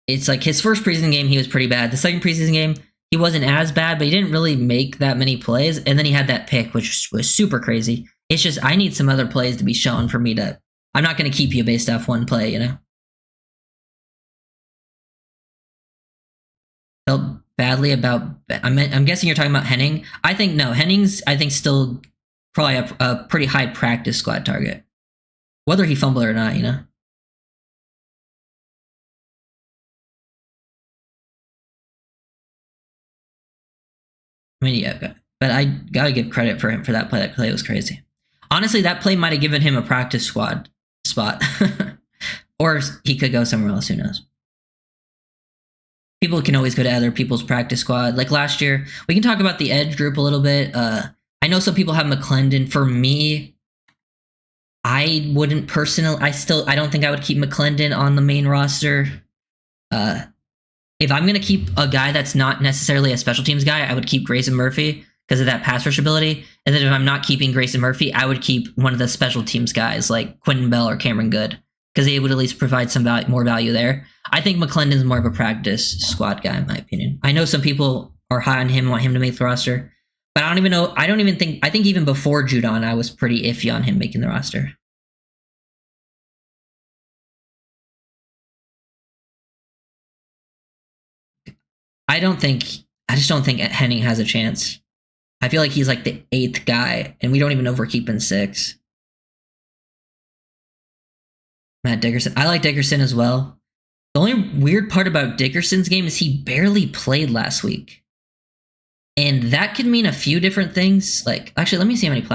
it's like his first preseason game, he was pretty bad. The second preseason game, he wasn't as bad, but he didn't really make that many plays. And then he had that pick, which was super crazy. It's just, I need some other plays to be shown for me to, I'm not going to keep you based off one play, you know? Felt badly about, I'm guessing you're talking about Henning. I think, no, Henning's, I think, still probably a pretty high practice squad target. Whether he fumbled or not, you know? I mean, yeah, but I gotta give credit for him for that play. That play was crazy. Honestly, that play might have given him a practice squad spot. Or he could go somewhere else, who knows. People can always go to other people's practice squad. Like last year, we can talk about the edge group a little bit. I know some people have McClendon. For me, I wouldn't personally. I don't think I would keep McClendon on the main roster. If I'm going to keep a guy that's not necessarily a special teams guy, I would keep Grayson Murphy because of that pass rush ability. And then if I'm not keeping Grayson Murphy, I would keep one of the special teams guys like Quentin Bell or Cameron Good because they would at least provide some more value there. I think McClendon's more of a practice squad guy, in my opinion. I know some people are high on him, want him to make the roster, but I think even before Judon, I was pretty iffy on him making the roster. I just don't think Henning has a chance. I feel like he's like the 8th guy, and we don't even know if we're keeping 6. Matt Dickerson. I like Dickerson as well. The only weird part about Dickerson's game is he barely played last week. And that could mean a few different things. Like, actually, let me see how many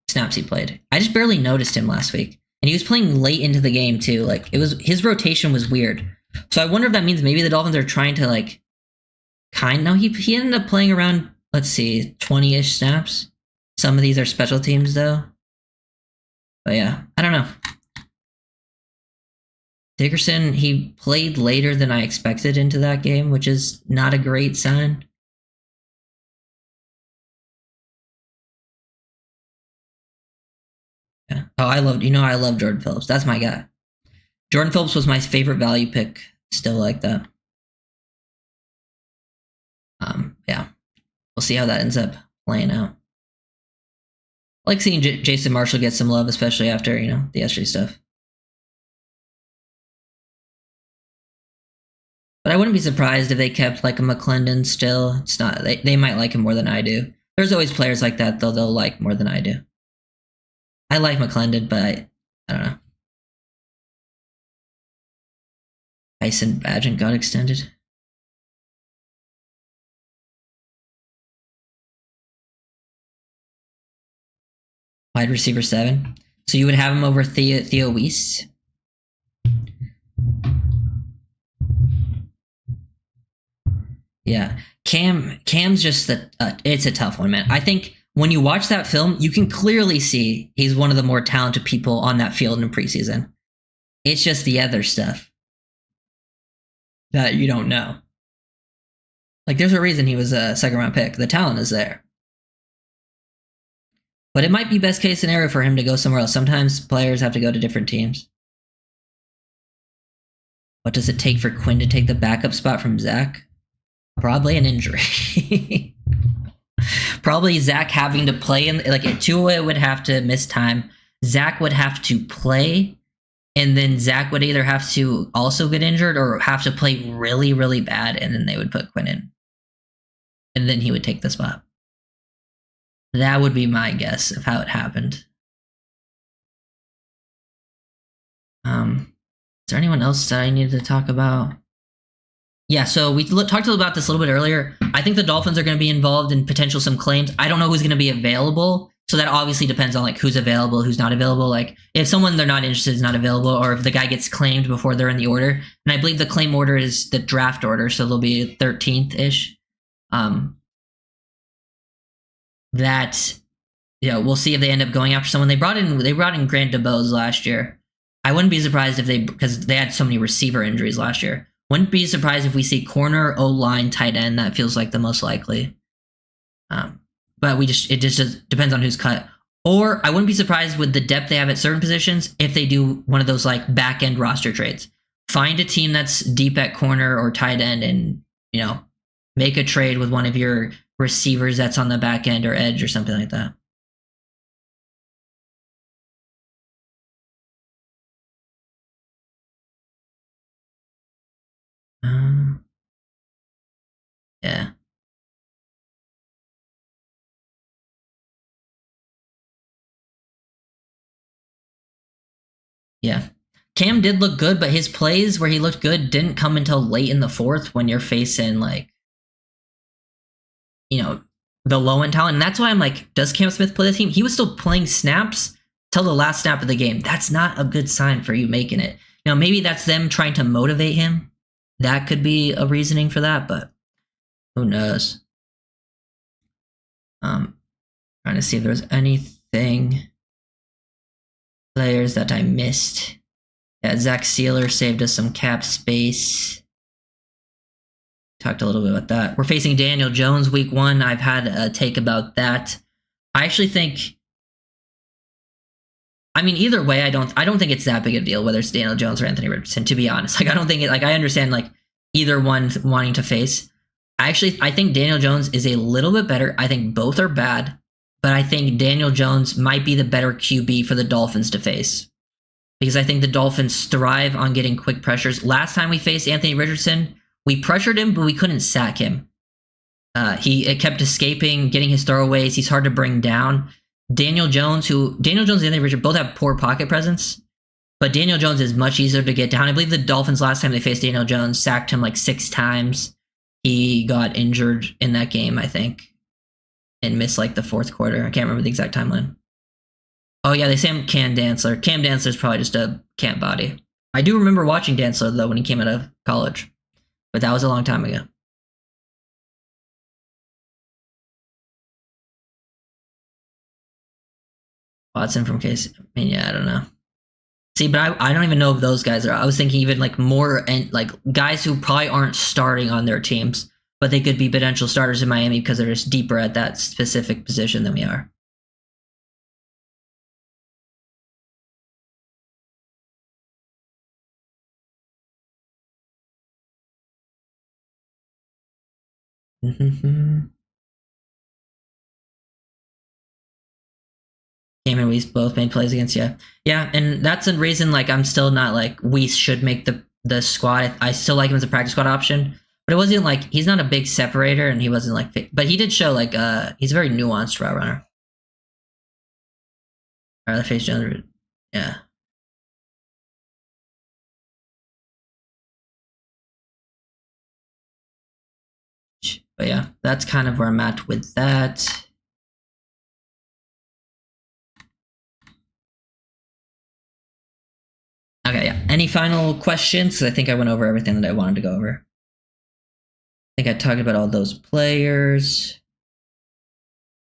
snaps he played. I just barely noticed him last week. And he was playing late into the game, too. Like, his rotation was weird. So I wonder if that means maybe the Dolphins are trying to, like, he ended up playing around, let's see, 20-ish snaps. Some of these are special teams, though. But yeah, I don't know. Dickerson, he played later than I expected into that game, which is not a great sign. Yeah. Oh, I love Jordan Phillips. That's my guy. Jordan Phillips was my favorite value pick. Still like that. Yeah. We'll see how that ends up playing out. I like seeing Jason Marshall get some love, especially after, the yesterday stuff. But I wouldn't be surprised if they kept like a McClendon still. It's not, they might like him more than I do. There's always players like that, though, they'll like more than I do. I like McClendon, but I don't know. Tyson Bagent got extended. Wide receiver 7. So you would have him over Theo Weiss? Yeah. Cam's just it's a tough one, man. I think when you watch that film, you can clearly see he's one of the more talented people on that field in preseason. It's just the other stuff that you don't know. Like, there's a reason he was a second-round pick. The talent is there. But it might be best case scenario for him to go somewhere else. Sometimes players have to go to different teams. What does it take for Quinn to take the backup spot from Zach? Probably an injury. Probably Zach having to play Tua would have to miss time. Zach would have to play, and then Zach would either have to also get injured or have to play really, really bad, and then they would put Quinn in. And then he would take the spot. That would be my guess of how it happened. Is there anyone else that I needed to talk about? Yeah, so we talked about this a little bit earlier. I think the Dolphins are going to be involved in potential some claims. I don't know who's going to be available, so that obviously depends on who's available, who's not available. Like if someone they're not interested is not available, or if the guy gets claimed before they're in the order. And I believe the claim order is the draft order, so they'll be 13th-ish. We'll see if they end up going after someone. They brought in Grant DeBose last year. I wouldn't be surprised because they had so many receiver injuries last year. Wouldn't be surprised if we see corner, O-line, tight end. That feels like the most likely. But it just depends on who's cut. Or I wouldn't be surprised with the depth they have at certain positions if they do one of those back end roster trades. Find a team that's deep at corner or tight end, and make a trade with one of your receivers that's on the back end or edge or something like that. Yeah. Yeah. Cam did look good, but his plays where he looked good didn't come until late in the 4th when you're facing the low end talent. And that's why I'm like, does Cam Smith play the team? He was still playing snaps, till the last snap of the game. That's not a good sign for you making it. Now, maybe that's them trying to motivate him. That could be a reasoning for that, but who knows? Trying to see if there's anything. Players that I missed. Yeah, Zach Sealer saved us some cap space. Talked a little bit about that. We're facing Daniel Jones week 1. I've had a take about that. I actually think, I mean, either way, I don't think it's that big of a deal whether it's Daniel Jones or Anthony Richardson, to be honest. Like, I don't think it, like, I understand like either one wanting to face. I think Daniel Jones is a little bit better. I think both are bad, but I think Daniel Jones might be the better QB for the Dolphins to face, because I think the Dolphins thrive on getting quick pressures. Last time we faced Anthony Richardson, we pressured him, but we couldn't sack him. He kept escaping, getting his throwaways. He's hard to bring down. Daniel Jones and Anthony Richardson both have poor pocket presence, but Daniel Jones is much easier to get down. I believe the Dolphins last time they faced Daniel Jones sacked him like 6 times. He got injured in that game, I think, and missed like the 4th quarter. I can't remember the exact timeline. Oh yeah, they say I'm Cam Dantzler. Cam Dantzler's probably just a camp body. I do remember watching Dantzler though when he came out of college, but that was a long time ago. Watson from Case. I mean, yeah, I don't know. See, but I don't even know if those guys are. I was thinking even like more and like guys who probably aren't starting on their teams, but they could be potential starters in Miami because they're just deeper at that specific position than we are. Cam and Weiss both made plays against you. Yeah, and that's a reason like I'm still not like Weiss should make the squad. I still like him as a practice squad option, but it wasn't like he's not a big separator and he wasn't like, but he did show like he's a very nuanced route runner. All right, face Jones. Yeah. But yeah, that's kind of where I'm at with that. Okay, yeah. Any final questions? Because I think I went over everything that I wanted to go over. I think I talked about all those players.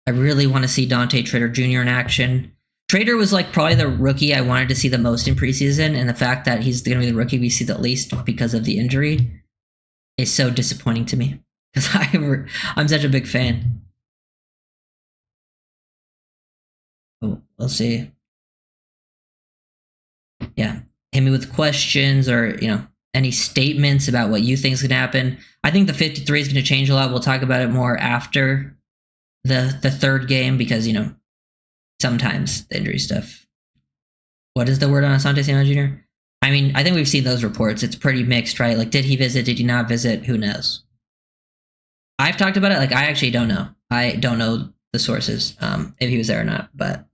I really want to see Dante Trader Jr. in action. Trader was like probably the rookie I wanted to see the most in preseason, and the fact that he's going to be the rookie we see the least because of the injury is so disappointing to me, because I'm such a big fan. Oh, we'll see. Yeah. Hit me with questions or, any statements about what you think is going to happen. I think the 53 is going to change a lot. We'll talk about it more after the 3rd game because, sometimes the injury stuff. What is the word on Asante Samuel Jr.? I mean, I think we've seen those reports. It's pretty mixed, right? Like, did he visit? Did he not visit? Who knows? I've talked about it. Like, I actually don't know. I don't know the sources, if he was there or not. But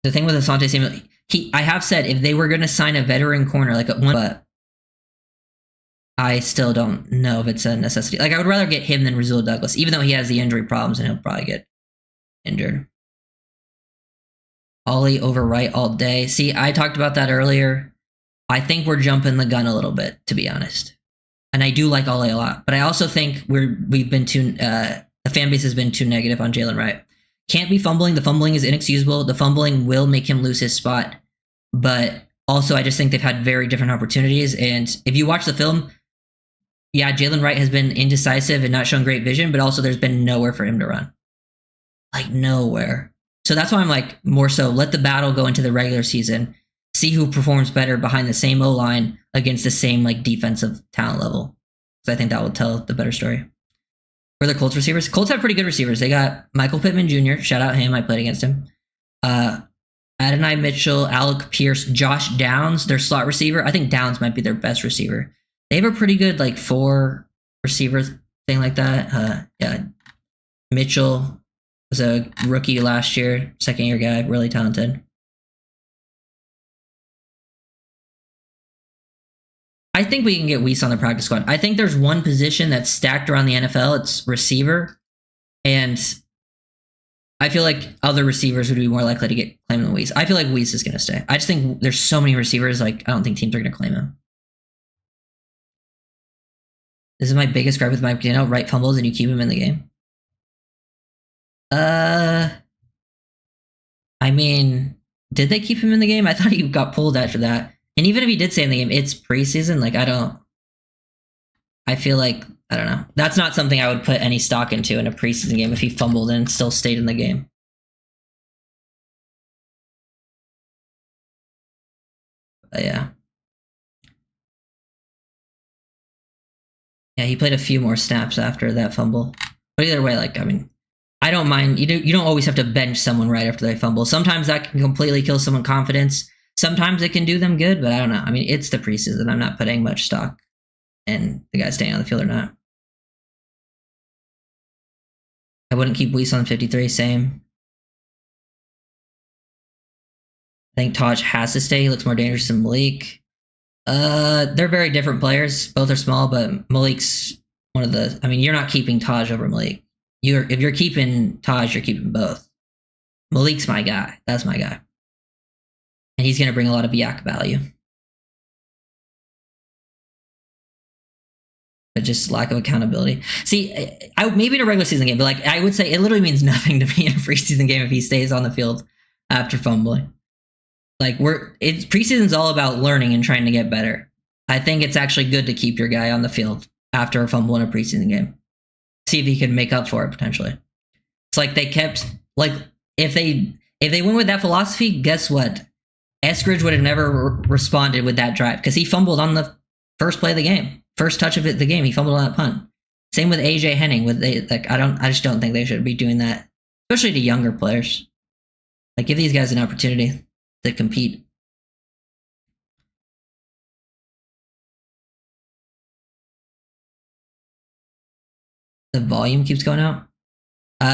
the thing with Asante Samuel, I have said if they were going to sign a veteran corner, like but I still don't know if it's a necessity. Like, I would rather get him than Rasul Douglas, even though he has the injury problems and he'll probably get injured. Ollie over Wright all day. See, I talked about that earlier. I think we're jumping the gun a little bit, to be honest. And I do like Ollie a lot, but I also think we've been too. The fan base has been too negative on Jalen Wright. Can't be fumbling. The fumbling is inexcusable. The fumbling will make him lose his spot. But also, I just think they've had very different opportunities. And if you watch the film, yeah, Jalen Wright has been indecisive and not shown great vision, but also there's been nowhere for him to run. Like, nowhere. So that's why I'm like, more so, let the battle go into the regular season. See who performs better behind the same O-line against the same like defensive talent level. So I think that will tell the better story. For the Colts receivers, Colts have pretty good receivers. They got Michael Pittman Jr. Shout out him. I played against him. Adonai Mitchell, Alec Pierce, Josh Downs, their slot receiver. I think Downs might be their best receiver. They have a pretty good like 4 receiver thing like that. Yeah, Mitchell was a rookie last year, 2nd-year guy, really talented. I think we can get Weiss on the practice squad. I think there's one position that's stacked around the NFL. It's receiver. And I feel like other receivers would be more likely to get claimed than Weiss. I feel like Weiss is going to stay. I just think there's so many receivers, like, I don't think teams are going to claim him. This is my biggest gripe with Mike McDaniel. Right fumbles and you keep him in the game. I mean, did they keep him in the game? I thought he got pulled after that. And even if he did stay in the game, it's preseason. Like, I feel like, I don't know. That's not something I would put any stock into in a preseason game if he fumbled and still stayed in the game. But yeah. Yeah, he played a few more snaps after that fumble. But either way, like, I mean, I don't mind. You don't always have to bench someone right after they fumble. Sometimes that can completely kill someone's confidence. Sometimes it can do them good, but I don't know. I mean, it's the preseason. I'm not putting much stock in the guy staying on the field or not. I wouldn't keep Weiss on 53, same. I think Taj has to stay. He looks more dangerous than Malik. They're very different players. Both are small, but Malik's one of the... I mean, you're not keeping Taj over Malik. If you're keeping Taj, you're keeping both. Malik's my guy. That's my guy. And he's going to bring a lot of yak value. But just lack of accountability. See, maybe in a regular season game, but like I would say it literally means nothing to me in a preseason game if he stays on the field after fumbling. Like preseason's all about learning and trying to get better. I think it's actually good to keep your guy on the field after a fumble in a preseason game. See if he can make up for it potentially. It's like they kept if they went with that philosophy, guess what? Eskridge would have never responded with that drive because he fumbled on the first play of the game. First touch of the game, he fumbled on that punt. Same with AJ Henning. I just don't think they should be doing that, especially to younger players. Like, give these guys an opportunity to compete. The volume keeps going out.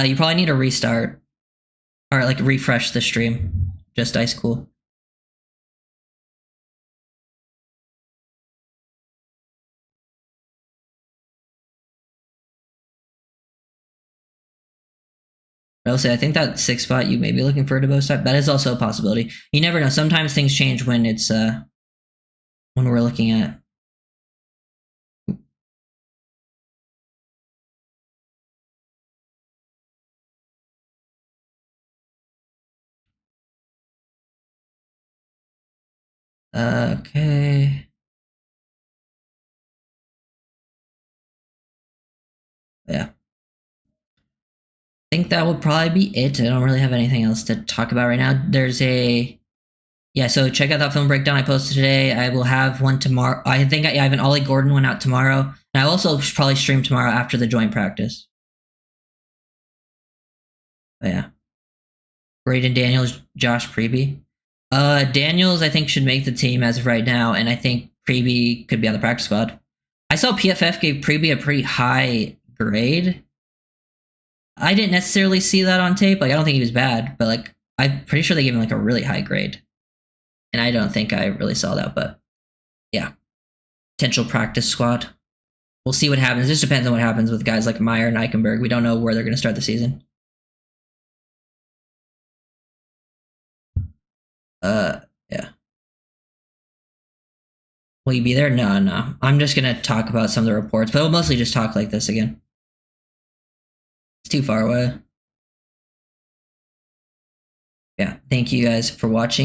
You probably need to restart or like refresh the stream. Just ice cool. I'll say I think that 6 spot you may be looking for a DeBose type. That is also a possibility. You never know. Sometimes things change when it's when we're looking at. Okay. Yeah. I think that will probably be it. I don't really have anything else to talk about right now. So check out that film breakdown I posted today. I will have one tomorrow. I think I have an Ollie Gordon one out tomorrow. And I'll also probably stream tomorrow after the joint practice. But yeah. Braden Daniels, Josh Preby. Daniels, I think, should make the team as of right now. And I think Preby could be on the practice squad. I saw PFF gave Preby a pretty high grade. I didn't necessarily see that on tape. Like, I don't think he was bad, but like, I'm pretty sure they gave him like a really high grade. And I don't think I really saw that, but yeah. Potential practice squad. We'll see what happens. This depends on what happens with guys like Meyer and Eichenberg. We don't know where they're going to start the season. Yeah. Will you be there? No. I'm just going to talk about some of the reports, but we'll mostly just talk like this again. It's too far away. Yeah. Thank you guys for watching.